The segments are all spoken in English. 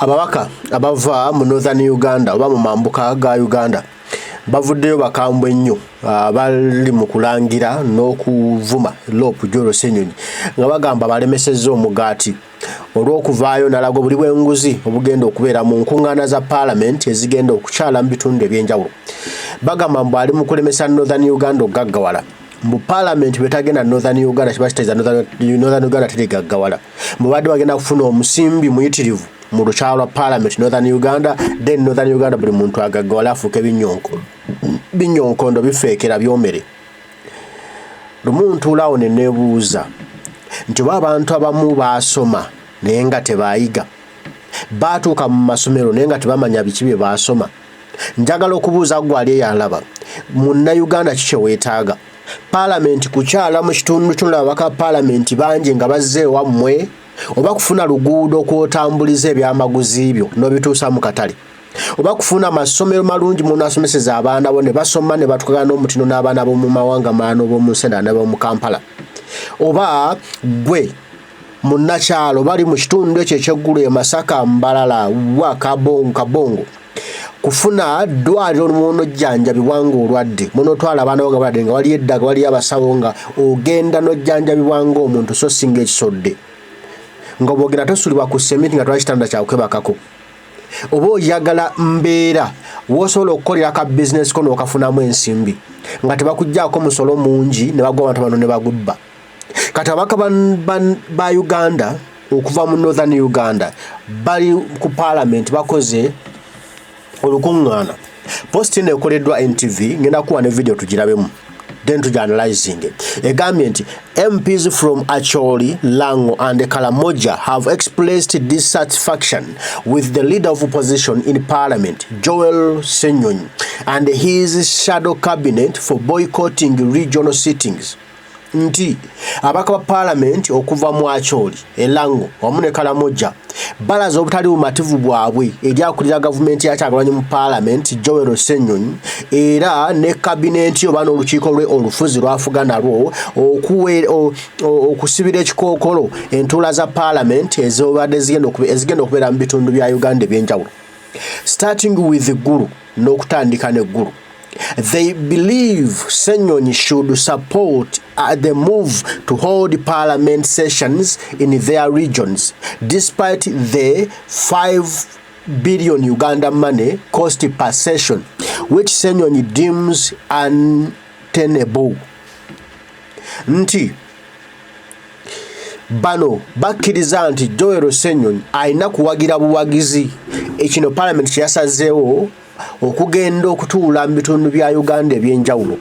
Ababaka abava mu Northern Uganda oba mu mambuka ga Uganda bavuddeyo bakambwe nnyo bali mu kulangira n'okuvuma LOP Senyonyi nga bagamba balemesezza omugaati olw'okuvaayo nalago buli bw'enguzi obugenda okubeera mu nkuŋŋaana za Parliament ezigenda okukyala mu bitundu eby'enjawulo. Bagamba mbu ali mu kulemesa Northern Uganda okugaggawala. Mu Parliament betagenda Northern Uganda kibakitegeeza Northern Uganda terigaggawala. Mu badde bagenda kufuna omusimbi muyitirivu mu lukyalo lwa Parliament Northern Uganda, then Northern Uganda buli muntu agaggawala afuuke binyonkondo bifeekera byomere. Lumu ntuulaawo ne neebuuza nti oba abantu abamu baasoma naye nga tebaayiga, baatuuka mu masomero naye nga tebamanya biki bye baasoma. Njagala okubuuza gwali eyalaba Munnayuganda kiki weetaaga? Parliament kukyala mu kitundu kino abaka Parliament bangi nga bazze wammwe, oba kufuna luguudo kw'otambuliza ebyamaguzi byo n'obituusa mu katale, oba kufuna amasomero malungi munaasomeseza abaana bo ne basoma ne batukagana n'omutino n'abaana b'omu mawanga malala b'omu Nsenda n'ab'omu Kampala, oba gwe munnakyalo bali mu kitundu ekyo eky'eggulu e Masaka, Mbalala, wa Kabongo kufuna ddwaliro n'ojjanjabibwa ng'olwadde munotwala abaana bo nga balwadde nga waliyo eddaga waliyo abasawo nga ogenda n'ojjanjabibwa ng'omuntu so singa ekisodde nga bwogera tosulibwa ku sementi nga twakitanda kyakwebakako, oba oyagala mbeera w'osobola okukolera ka bizinesi ko n'okafunamu ensimbi nga tebakugjaako musolo mungi ne bagwa abantu bano ne bagubba. Kati abaka ba Uganda okuva mu Northern Uganda bali ku Parliament bakoze olukuŋŋaana. Posti eno ekoleddwa NTV, ngenda kuwa ne video tugirabemu then tugianalyzing. Egambye nti MPs from Acholi, Lango and Karamoja have expressed dissatisfaction with the leader of opposition in Parliament, Joel Ssenyonyi, and his shadow cabinet for boycotting regional sittings. Nti abaka ba Parliament okuva mu Acholi, Lango wamu ne Karamoja balaza obutali bumativu bwabwe eryakulira gavumenti ya Kyagulanyi mu Parliament Joel Ssenyonyi era ne cabinet oba n'olukiiko lwe olufuzi lwafuga nalwo okusibira ekikookolo entuula za Parliament ezobadde ezigenda okubeera mu bitundu bya Uganda eby'enjawulo, starting with Gulu n'okutandika ne Gulu. They believe Ssenyonyi should support the move to hold parliament sessions in their regions, despite the 5 billion Uganda money cost per session, which Ssenyonyi deems untenable. Nti bano bakkiriza nti Joel Ssenyonyi alina kuwagira buwagizi ekino Parliament kyasazeewo okugenda okutuula mu bitundu bya Uganda eby'enjawulo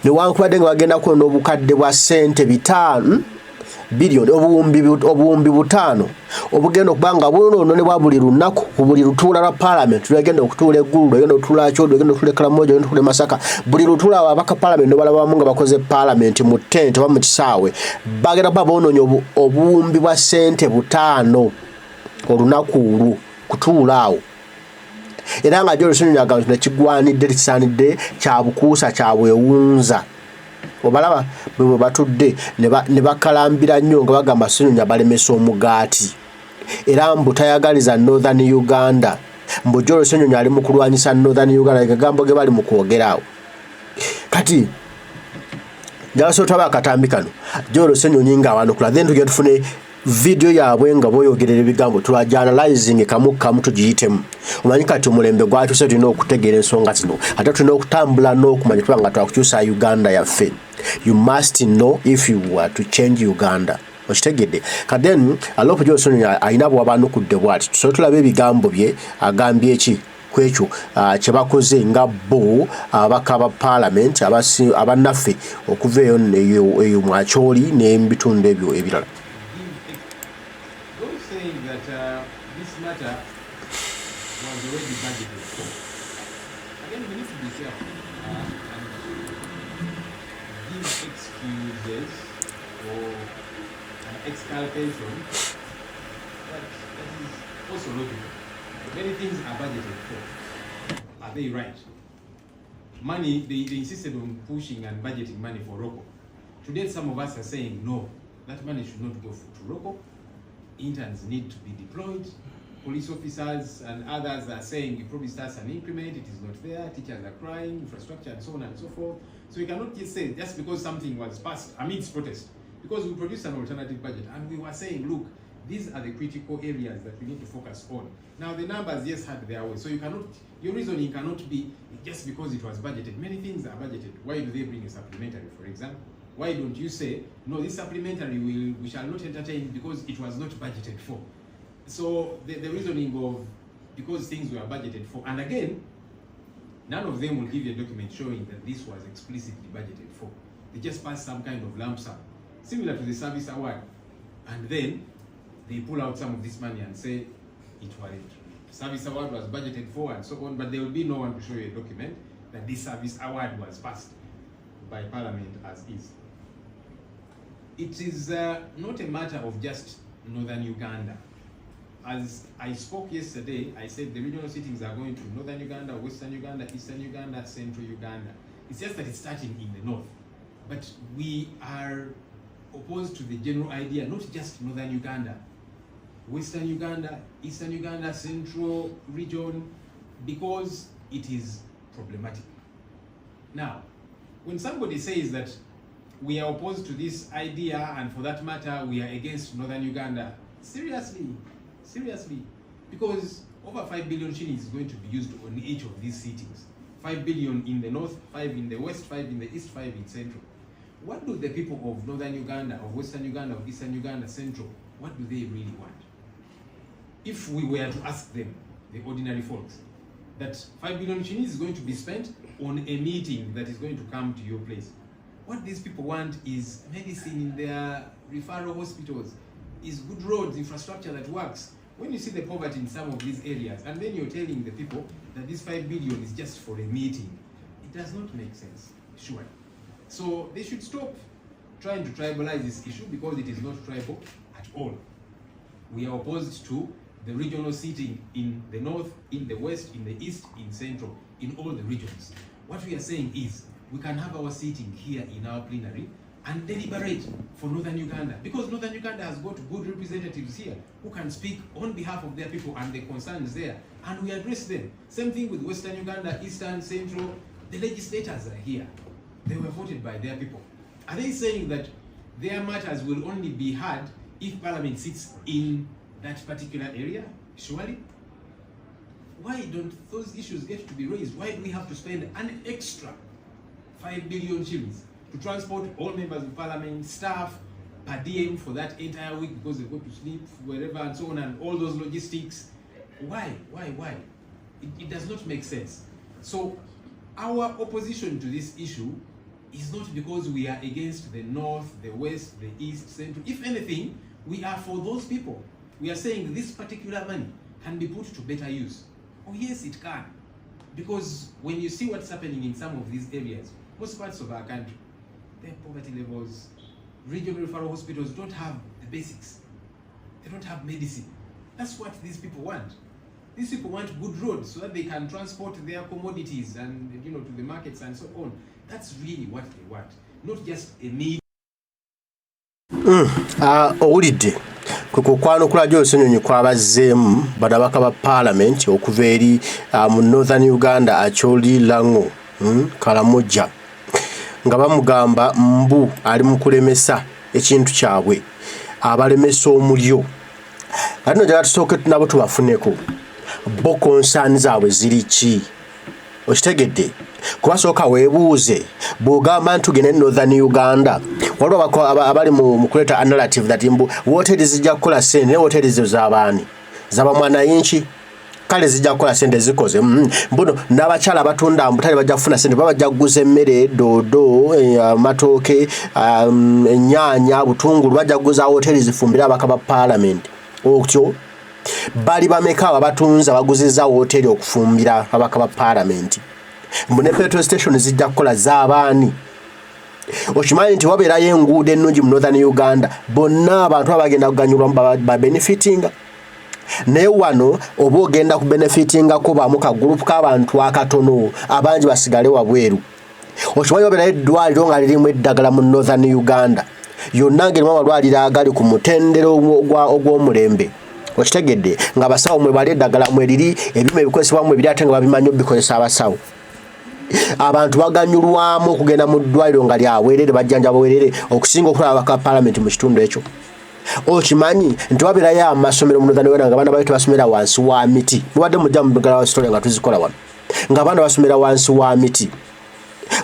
newankubadde nga bagenda kuno n'obukadde bwa ssente 5 billion obuwumbi 5 obugenda okuba nga bunoononebwa buli lunaku ku buli lutuula lwa Parliament lwegenda okutuula eggulu lwegenda okutuula Acholi lwegenda okutuula Karamoja lwegenda okutuula Masaka buli lutuula ababaka Parliament n'obalabamu nga bakoze Parliament mu tent oba mu kisaawe bagenda kuba boonoonya obuwumbi bwa ssente 5 olunaku olwo kutuula awo. Era nga Joel Ssenyonyi agamba nti nekigwanidde kisaanidde kya bukuusa kya bwewunza. Obalaba bwe batudde ne bakalambira nnyo nga bagamba Ssenyonyi abalemesa omugaati. Era mbu tayagaliza Northern Uganda. Mbu Joel Ssenyonyi ali mu kulwanyisa Northern Uganda egambo ge bali mu kwogeraawo. Kati jabasootaba akatambi kano Joel Ssenyonyi nga awanukula then tugenda tufune video yaabwe nga boyogerera ebigambo tulagyanalyzing kamu tugiyitemu. Omanyi kati omulembe gwatuuse tulina okutegeera ensonga zino ate tulina okutambula n'okumanya tuba nga twakukyusa Uganda yaffe. You must know if you were to change Uganda. Okitegedde. Kati then LOP Ssenyonyi alina bw'abanukudde bw'ati tusobola tulabe ebigambo bye agambye eki kwekyo kye bakoze nga bo abaka ba Parliament abannaffe okuva eyo mu Acholi n'ebitundu ebyo ebirala. This matter was already budgeted for. Again, we need to be careful and give excuses or exculpation. That is also logical. Many things are budgeted for. Are they right? Money, they insisted on pushing and budgeting money for local. Today, some of us are saying no, that money should not go to local. Interns need to be deployed police officers and others are saying you probably start an increment, it is not there, teachers are crying, infrastructure and so on and so forth. So you cannot just say just because something was passed amidst protest, because we produced an alternative budget and we were saying, look, these are the critical areas that we need to focus on. Now the numbers, yes, had their way. So you cannot, your reasoning cannot be just because it was budgeted. Many things are budgeted. Why do they bring a supplementary, for example? Why don't you say, no, this supplementary we shall not entertain because it was not budgeted for? So the reasoning of because things were budgeted for, and again, none of them will give you a document showing that this was explicitly budgeted for. They just pass some kind of lump sum, similar to the service award, and then they pull out some of this money and say it was service award was budgeted for and so on, but there will be no one to show you a document that this service award was passed by Parliament as is. It is not a matter of just Northern Uganda. As I spoke yesterday, I said the regional sittings are going to Northern Uganda, Western Uganda, Eastern Uganda, Central Uganda. It's just that it's starting in the north. But we are opposed to the general idea, not just Northern Uganda, Western Uganda, Eastern Uganda, Central region, because it is problematic. Now, when somebody says that we are opposed to this idea, and for that matter, we are against Northern Uganda, seriously, because over 5 billion shillings is going to be used on each of these sittings. 5 billion in the north, 5 in the west, 5 in the east, 5 in central. What do the people of Northern Uganda, of Western Uganda, of Eastern Uganda, Central, what do they really want? If we were to ask them, the ordinary folks, that 5 billion shillings is going to be spent on a meeting that is going to come to your place, what these people want is medicine in their referral hospitals, is good roads, infrastructure that works. When you see the poverty in some of these areas, and then you're telling the people that this 5 billion is just for a meeting, it does not make sense, sure. So they should stop trying to tribalize this issue because it is not tribal at all. We are opposed to the regional seating in the north, in the west, in the east, in central, in all the regions. What we are saying is we can have our seating here in our plenary and deliberate for Northern Uganda, because Northern Uganda has got good representatives here who can speak on behalf of their people and the concerns there, and we address them. Same thing with Western Uganda, Eastern, Central. The legislators are here. They were voted by their people. Are they saying that their matters will only be heard if Parliament sits in that particular area? Surely. Why don't those issues get to be raised? Why do we have to spend an extra 5 billion shillings to transport all members of Parliament, staff, per diem for that entire week because they go to sleep wherever and so on, and all those logistics? Why? It does not make sense. So our opposition to this issue is not because we are against the north, the west, the east, central. If anything, we are for those people. We are saying this particular money can be put to better use. Oh yes, it can. Because when you see what's happening in some of these areas, most parts of our country, their poverty levels, regional referral hospitals don't have the basics. They don't have medicine. That's what these people want. These people want good roads so that they can transport their commodities and, to the markets and so on. That's really what they want, not just a need. Owulidde kukwano Joel Ssenyonyi kwabazzeemu badabaka ba Parliament okuva eri mu Northern Uganda Acholi Lango Kalamoja nga bamugamba mbu ali mu kulemesa ekintu kyabwe abalemesa omulyo. Kati njagala tusooke nabo tubafuneko bo concern zaabwe ziri ki? Okitegedde? Kubasooka weebuuze bw'ogamba ntugende Northern Uganda waliwo abali mu kuleeta a narrative that mbu wooteri zijja kukola ssente naye wooteri zo z'abaani z'abamwanayinki kale zijja kukola ssente zikoze mbuno n'abakyala abatunda mbutale bajja kufuna ssente baba bajja kuguza emmere doodo amatooke ennyaanya butungulu bajja kuguza wooteri zifumbira abaka ba Parliament. Okyo bali bameka abatunza baguzizza wooteri okufumbira abaka ba Parliament. Mbune petrol station zijja kukola z'abaani. Okimanyi nti wabeerayo enguudo ennungi mu Northern Uganda bonna abantu abagenda kuganyulwa ba benefitinga. Naye wano oba ogenda ku benefitingako baamu ka group k'abantu akatono abangi basigale wabweru. Okimanyi wabeerayo eddwaliro nga lirimu eddagala mu Northern Uganda. Yonna ng'erimu amalwaliro agali ku mutendera ogw'omulembe. okitegedde nga basawo mwe bali eddagala mwe liri ebima ebikozesebwa mwe biri ate nga babimanyi obikozesa abasawo abantu baganyulwamu okugenda mu ddwaliro nga lyaweerere bajjanja baweerere okusinga okulaba ka parliament mu kitundu ekyo okimanyi nti wabeerayo amasomero mu Northern Uganda nga abaana bayo tebasomera wansi wa miti mubadde mujja mu bigala wa story nga tuzikola wano nga abaana basomera wansi wa miti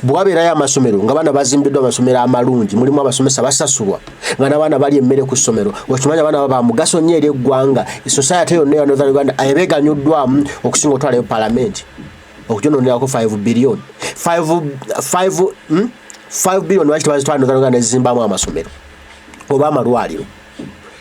bwabeerayo amasomero nga abaana bazimbiddwa amasomero amalungi mulimu abasomesa basasulwa nga n'abaana bali emmere ku ssomero okimanyi abaana baba mugaso nnyo eri eggwanga society yonna eya Northern Uganda ebeganyuddwamu okusinga otwalayo parliament okujononerako 5 billion 5 billion lwaki tebazitwala Northern Uganda ezizimbamu amasomero oba amalwaliro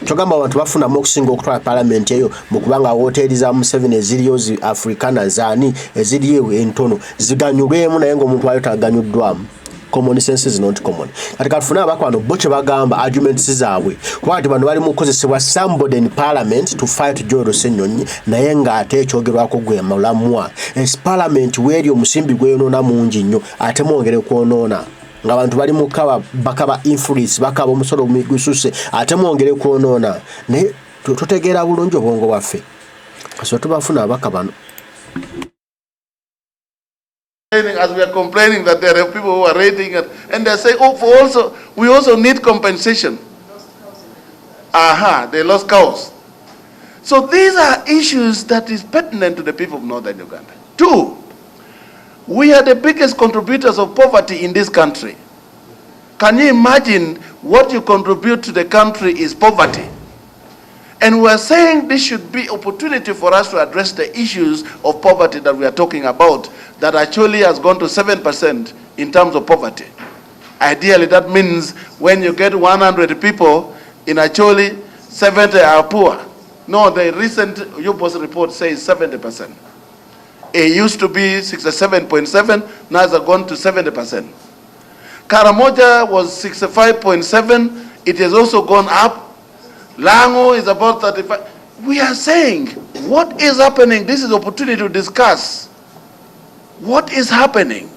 kyogamba abantu bafunamu okusinga okutwala parliament eyo mu kubanga hoteli za Museveni eziriyo zi Africana zaani eziriyo entono ziganyulwemu naye ng'omuntu wayo taganyuddwamu common sense is not common kati kafuna abakwano bo kye bagamba arguments zaabwe kwati bano bali mu kukozesebwa somebody in parliament to fight Joel Ssenyonyi naye ng'ate ekyogerwako gwe mulamwa parliament weeri omusimbi gweyonoona mungi nnyo ate mwongere kwonoona nga abantu bali mukaba bakaba influence bakaba omusolo migususe ate mwongere kwonoona naye tutegeera bulungi obwongo bwaffe kaso tubafuna abakabano. As we are complaining that there are people who are raiding and they say, oh, we also need compensation. They lost cows. So these are issues that is pertinent to the people of Northern Uganda. 2, we are the biggest contributors of poverty in this country. Can you imagine what you contribute to the country is poverty? And we are saying this should be opportunity for us to address the issues of poverty that we are talking about, that actually has gone to 7% in terms of poverty. Ideally, that means when you get 100 people, in actually 70 are poor. No, the recent UPOS report says 70%. It used to be 67.7, now it's gone to 70%. Karamoja was 65.7, it has also gone up. Lango is about 35. We are saying, what is happening? This is opportunity to discuss. What is happening?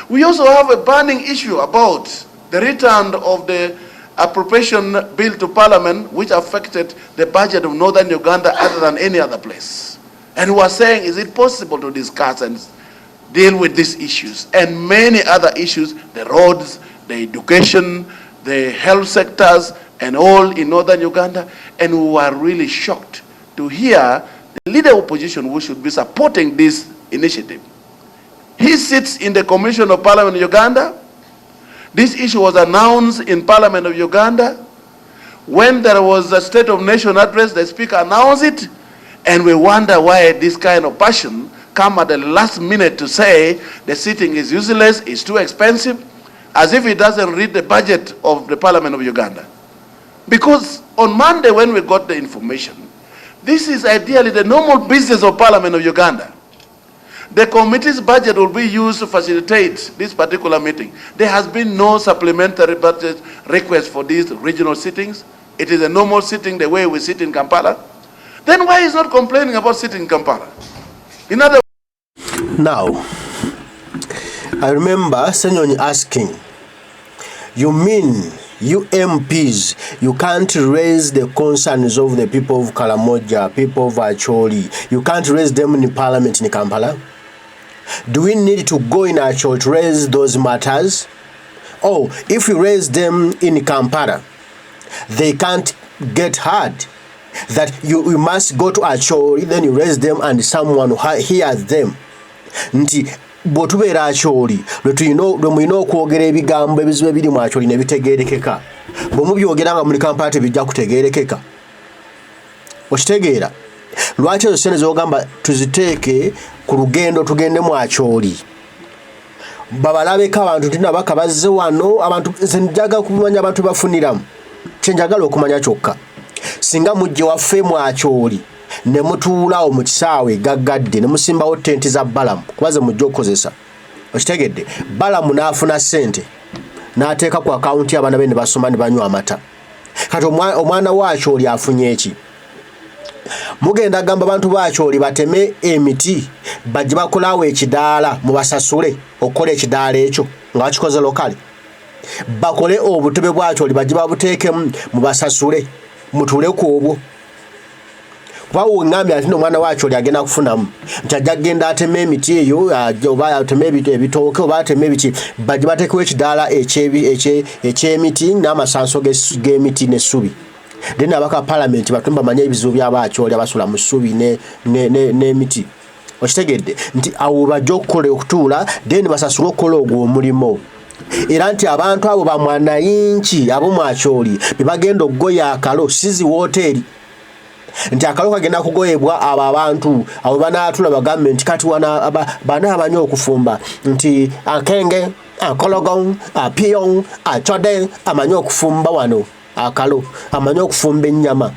We also have a burning issue about the return of the appropriation bill to Parliament, which affected the budget of Northern Uganda other than any other place. And we are saying, is it possible to discuss and deal with these issues and many other issues, the roads, the education, the health sectors, and all in Northern Uganda? And we were really shocked to hear the leader of opposition who should be supporting this initiative. He sits in the Commission of Parliament of Uganda. This issue was announced in Parliament of Uganda. When there was a State of Nation address, the Speaker announced it, and we wonder why this kind of passion come at the last minute to say the sitting is useless, it's too expensive, as if it doesn't read the budget of the Parliament of Uganda. Because on Monday when we got the information, this is ideally the normal business of Parliament of Uganda. The committee's budget will be used to facilitate this particular meeting. There has been no supplementary budget request for these regional sittings. It is a normal sitting the way we sit in Kampala. Then why is not complaining about sitting in Kampala? In other Now, I remember Ssenyonyi asking, you mean you MPs, you can't raise the concerns of the people of Karamoja, people of Acholi, you can't raise them in Parliament in Kampala? Do we need to go in Acholi to raise those matters? Oh, if we raise them in Kampala, they can't get heard. That you must go to Acholi, then you raise them and someone hears them. Nti botubeera Acholi lwe mulina okwogera ebigambo ebizibu ebiri mu Acholi ne bitegeerekeka bwe mubyogera nga muli Kampala tebijja kutegeerekeka okitegeera lwaki ezo sente zogamba tuziteeke ku lugendo tugende mu Acholi babalabeko abantu nti nabaka bazze wano abantu njaga kumanya abantu bafuniramu kyenjagala okumanya kyokka singa mujje waffe mu Acholi ne mutuulaawo mu kisaawe gaggadde ne musimbawo tenti za balamu kubaze mujja okukozesa okitegedde balamu n'afuna ssente n'ateeka ku akawunti y'abaana be ne basoma ne banywa amata kati omwana wa Acholi afunye eki mugenda gamba abantu ba Acholi bateme emiti bajje bakolaawo ekidaala mubasasule okukola ekidaala ekyo nga bakikoze lokale bakole obutebe bwa Acholi bajje babuteekemu mubasasule mutuule ku obwo Kwawo ngambi ati no mwana wacho lyagenda kufunamu ntajagenda ateme emiti eyo oba ateme ebitooke oba ateme ebiki baje batekewo ekidala ekyemiti n'amasanso g'emiti n'essubi then abaka parliament batumba manya ebizibu by'abakyoli abasula mu ssubi n'emiti okitegedde nti awo bajja okukola okutuula then basasula okukola ogwo omulimo era nti abantu abo bamwanayinki abo mwakyoli bebagenda okugoya akalo sizi wooteri nti akalo kagenda kugoyebwa abo abantu abo banaatula bagambe nti kati wana bana abanyo okufumba nti akenge akologon apion achode amanyo okufumba wano akalo amanyo okufumba ennyama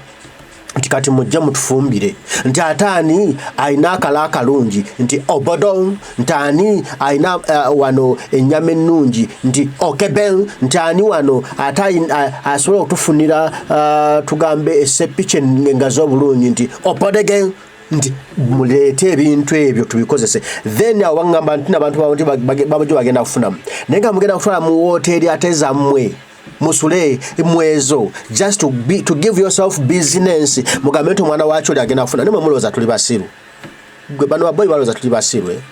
nti kati mujje mutufumbire nti ataani ayina akala akalungi nti obodon ntaani ayina wano ennyama ennungi nti okeben ntaani wano asobola okutufunira tugambe essepice engazi obulungi nti opodegen nti muleete ebintu ebyo tubikozese then awo bagamba nti n'abantu babajjo bagenda kufunamu naye nga mugenda kutwala mu wooteri ate zammwe musule mwezo just to give yourself business mugambe nti omwana wacho oli agenda kufuna nemwe mulowooza tuli basiru gwe bano baboyi balowooza tuli basiru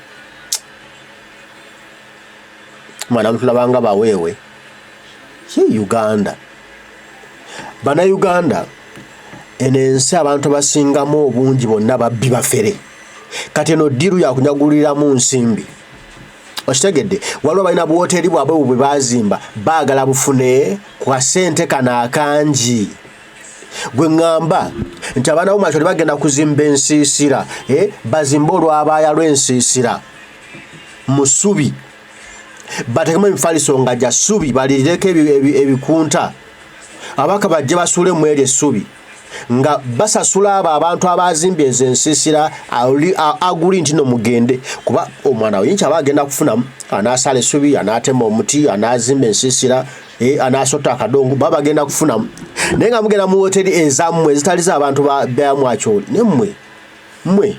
mwana mutulabanga baweewe Uganda bana Uganda enensi abantu basingamu obungi bonna babbi bafere kati eno ddiru yakunyaguliramu nsimbi okitegedde waliwo balina buwoteri bwabwe bwe bazimba baagala bufune kwa ssente kana akangi gwe ŋŋamba nti abaana b'omwakyoli bagenda kuzimba ensiisira bazimba olwabaaya lw'ensiisira mu ssubi batekemu emifaliso nga gya ssubi balirireko ebikunta abaka bajje basuule mu eryo essubi nga basasula abo abantu abazimbye ezo ensiisira aguli nti no mugende kuba omwana oyinki aba agenda kufunamu anaasala essubi anaatema omuti anaazimba ensiisira anaasota akadongo baba bagenda kufunamu naye nga mugenda mu woteri ezammwe ezitali z'abantu bamwakyoli mmwe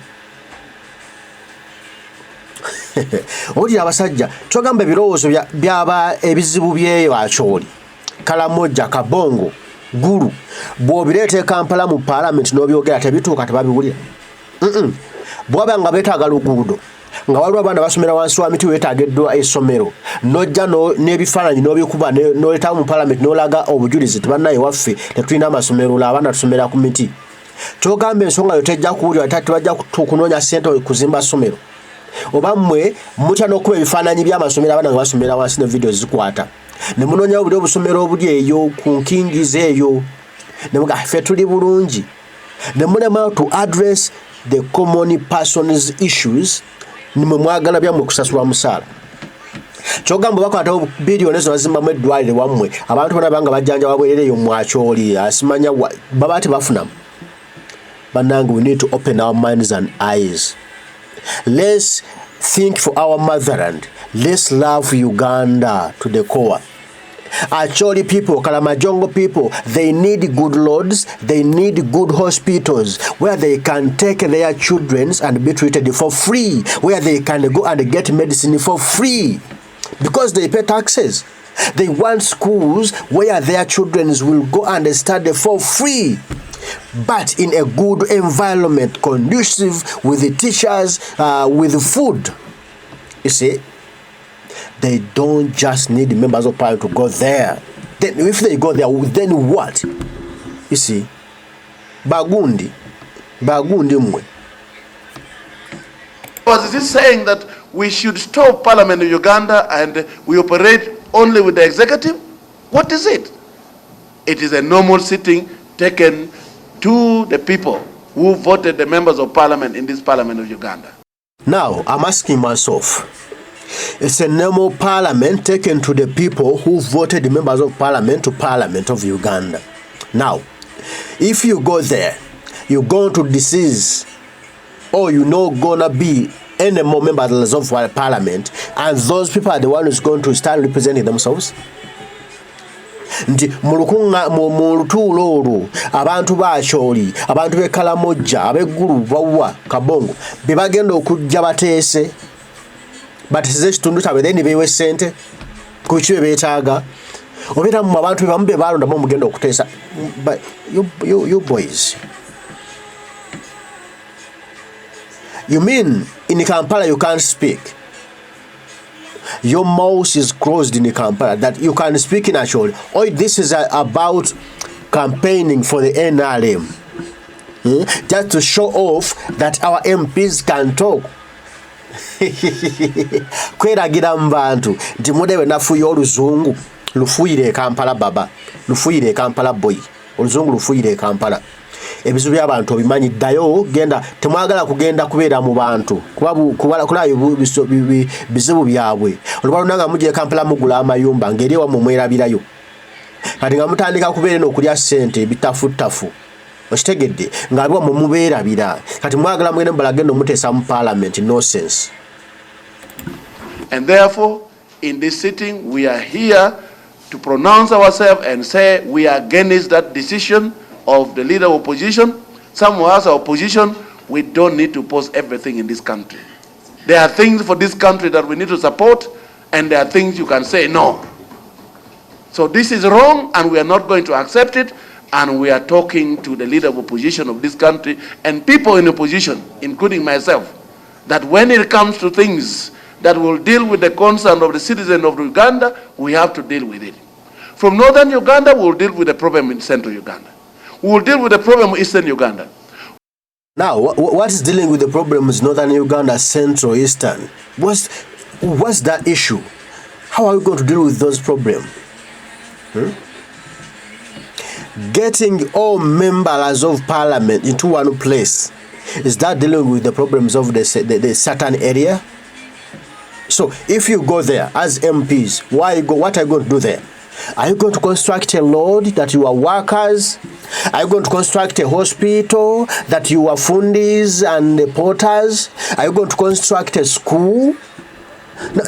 owulira abasajja twagamba ebirowoozo byaba ebizibu byeyo akyoli kalamoja kabongo guru bw'obireeta Kampala mu parliament n'obyogera tebituuka tebabiwulira bw'aba nga beetaaga luguudo nga waliwo abaana basomera wansi wa miti weetaageddwa essomero n'ojja n'ebifaananyi n'obikuba n'oleetawo mu parliament n'olaga obujulizi tebannaye waffe tetulina amasomero abaana tusomera ku miti kyogamba ensonga yo tejja kuwulira tebajja kunoonya ssente kuzimba ssomero oba mmwe mutya n'okuba ebifaananyi by'amasomero abaana nga basomera wansi ne vidiyo zikwata ne munoonya buli obusomero obuli eyo ku nkingiza eyo ne muga ffe tuli bulungi ne mulema to address the common persons issues nimwe mwagala byammwe kusasulwa musaala kyogamba bakwatawo biliyoni ezo bazimbamu eddwaliro wammwe abantu bonna banga bajjanja wabwerere eyo mwakyoli asimanya baba tebafunamu bannange we need to open our minds and eyes. Let's think for our motherland. Let's love Uganda to the core. Acholi people, Kalamajongo people, they need good roads, they need good hospitals where they can take their children and be treated for free, where they can go and get medicine for free because they pay taxes. They want schools where their children will go and study for free, but in a good environment, conducive with the teachers, with food. You see, they don't just need members of parliament to go there. Then if they go there, then what? You see, Bagundi mwe. Was it saying that we should stop parliament in Uganda and we operate only with the executive? What is it? It is a normal sitting taken to the people who voted the members of parliament in this parliament of Uganda. Now, I'm asking myself, it's a normal parliament taken to the people who voted the members of parliament to parliament of Uganda. Now, if you go there, you're going to disease, or you're not gonna be any more members of parliament, and those people are the ones who's going to start representing themselves. Nti mulukunga mu lutuulo olwo abantu baakyoli abantu b'Ekalamoja ab'eggulu bawwa Kabongo be bagenda okujja bateese bateese ekitundu kyabwe then beewe ssente ku ki be beetaaga obeera mu abantu bamu be baalondamu mugenda okuteesa you boys You mean in Kampala you can't speak? Your mouth is closed in Kampala that you can speak in Acholi. Oh, this is about campaigning for the NRM. Just to show off that our MPs can talk. Kweragira mbantu nti mudewe nafuye oluzungu lufuyire Kampala baba lufuyire Kampala boy oluzungu lufuyire Kampala ebizu by'abantu obimanyi ddayo genda temwagala kugenda kubeera mu bantu kuba kulayo bizibu byabwe olubalunda nga mujje Kampala mugula amayumba ngeri ewa mumwerabirayo kati nga mutandika kubeera n'okulya ssente bitafutafu okitegedde ng'aliwa mumubeerabira kati mwagala mwene mbalagenda omuteesa mu parliament no sense. And therefore in this sitting we are here to pronounce ourselves and say we are against that decision of the leader of opposition. Some of us are opposition. We don't need to post everything in this country. There are things for this country that we need to support, and there are things you can say no. So this is wrong, and we are not going to accept it, and we are talking to the leader of opposition of this country and people in opposition, including myself, that when it comes to things that will deal with the concern of the citizen of Uganda, we have to deal with it. From northern Uganda, we'll deal with the problem in central Uganda. We will deal with the problem in eastern Uganda. Now, what is dealing with the problems northern Uganda, central, eastern? What's that issue? How are we going to deal with those problems? Getting all members of parliament into one place, is that dealing with the problems of the certain area? So if you go there as MPs, what are you going to do there? Are you going to construct a road that you are workers? Are you going to construct a hospital that you are fundis and the porters? Are you going to construct a school?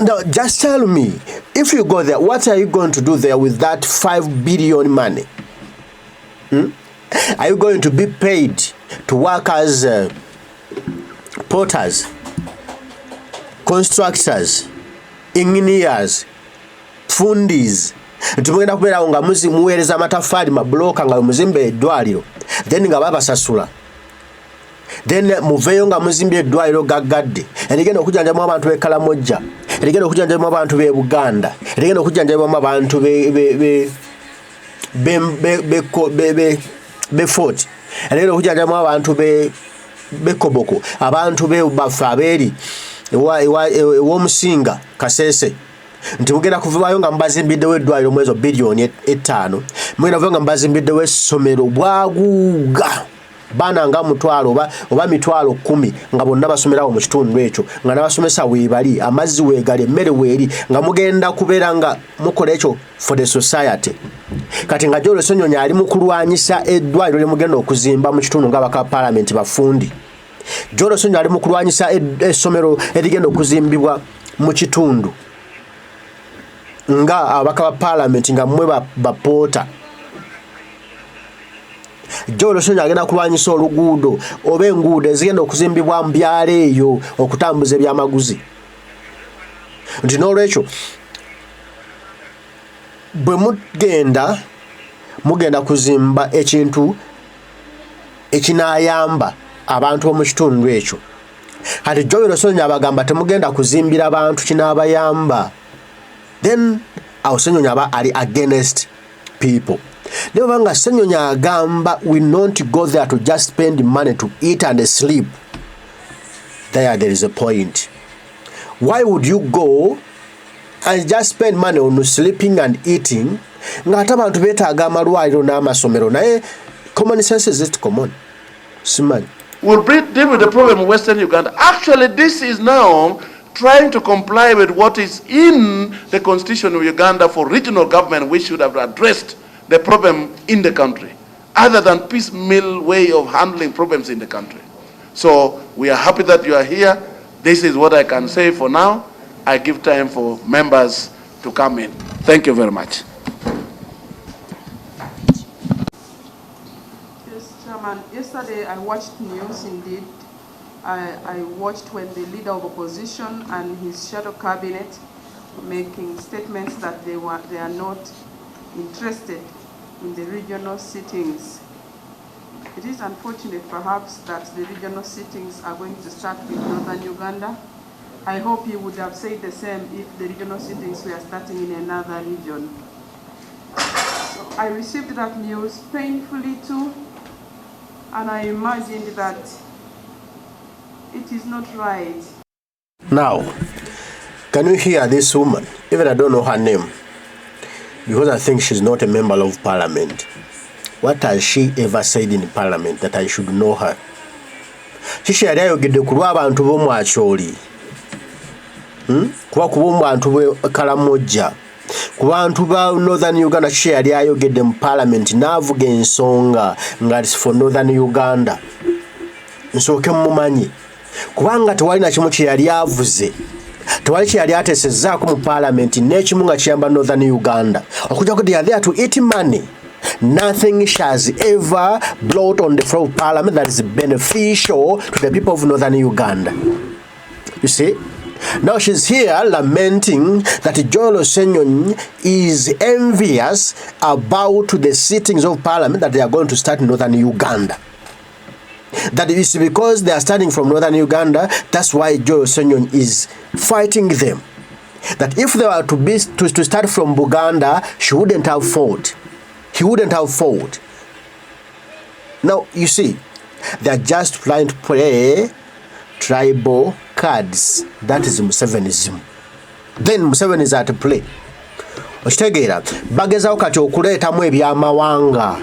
No, just tell me, if you go there, what are you going to do there with that 5 billion money? Are you going to be paid to work as porters, constructors, engineers, fundis? Tumugenda kubeera nga muweereza amataffaali mabulooka nga muzimbe eddwaliro then nga babasasula then muveeyo nga muzimbye eddwaliro gaggadde erigenda okujjanjabamu abantu b'e Kalamojja erigenda okujjanjabamu abantu b'e Buganda erigenda okujjanjabamu abantu b'e Fort erigenda okujjanjabamu abantu b'e Koboko abantu b'e abeeri ew'Omusinga Kasese nti mugenda kuvaayo nga mbazimbiddewo eddwaliro mwezi biliyoni 5 mugenda kuvaayo nga mbazimbiddewo essomero bwaguuga baana nga mutwalo oba mitwalo 10 nga bonna basomerawo mu kitundu ekyo nga n'abasomesa weebali amazzi weegali emmere weeri nga mugenda kubeera nga mukola ekyo for the society. Kati nga Jolo Ssenyonyi ali mu kulwanyisa eddwaliro lye mugenda okuzimba mu kitundu ng'abaka parliament bafundi. Jolo Ssenyonyi ali mu kulwanyisa essomero erigenda okuzimbibwa mu kitundu nga abaka ba parliament nga mmwe bapoota. Jolo Ssenyonyi agenda kulwanyisa oluguudo oba enguudo ezigenda okuzimbibwa mu byalo eyo okutambuza ebyamaguzi. Nti n'olwekyo bwe mugenda kuzimba ekintu ekinaayamba abantu b'omu kitundu ekyo. Kati Jolo Ssenyonyi abagamba temugenda kuzimbira abantu kinaabayamba. Then awo Ssenyonyi aba ali against people. Never banga Ssenyonyi agamba we not go there to just spend money to eat and sleep. There is a point. Why would you go and just spend money on sleeping and eating? Ng'ate abantu beetaaga amalwaliro n'amasomero naye common sense is it common? Simanyi. We'll deal with the problem in Western Uganda. Actually, this is now trying to comply with what is in the Constitution of Uganda for regional government, which should have addressed the problem in the country, other than piecemeal way of handling problems in the country. So we are happy that you are here. This is what I can say for now. I give time for members to come in. Thank you very much. Yes, Chairman. Yesterday I watched news indeed. I watched when the leader of opposition and his shadow cabinet were making statements that they are not interested in the regional sittings. It is unfortunate, perhaps, that the regional sittings are going to start with northern Uganda. I hope he would have said the same if the regional sittings were starting in another region. So I received that news painfully too, and I imagined that it is not right. Now, can you hear this woman? Even I don't know her name, because I think she's not a member of parliament. What has she ever said in parliament that I should know her? She yali ayogedde ku lw'abantu b'omwacholi, kuba ku b'omuntu bwe Kalamojja, ku bantu ba northern Uganda. She yali ayogedde mu parliament n'avuga ensonga nga for northern Uganda. Nsooke mmumanyi, kubanga tewali na kimu kye yali avuze, tewali kye yali ateesezzaako mu parliament n'ekimu nga kiyamba northern Uganda. Okujjako they are there to eat money. Nothing she has ever brought on the floor of parliament that is beneficial to the people of northern Uganda. You see? Now she's here lamenting that Joel Ssenyonyi is envious about the sittings of parliament that they are going to start in northern Uganda. That is because they are starting from northern Uganda, that's why Joel Ssenyonyi is fighting them. That if they were to start from Buganda, she wouldn't have fought. He wouldn't have fought. Now, you see, they are just trying to play tribal cards. That is Musevenism. Then Museveni is at play. Okitegeera, bagezaako kati okuleetamu ebyamawanga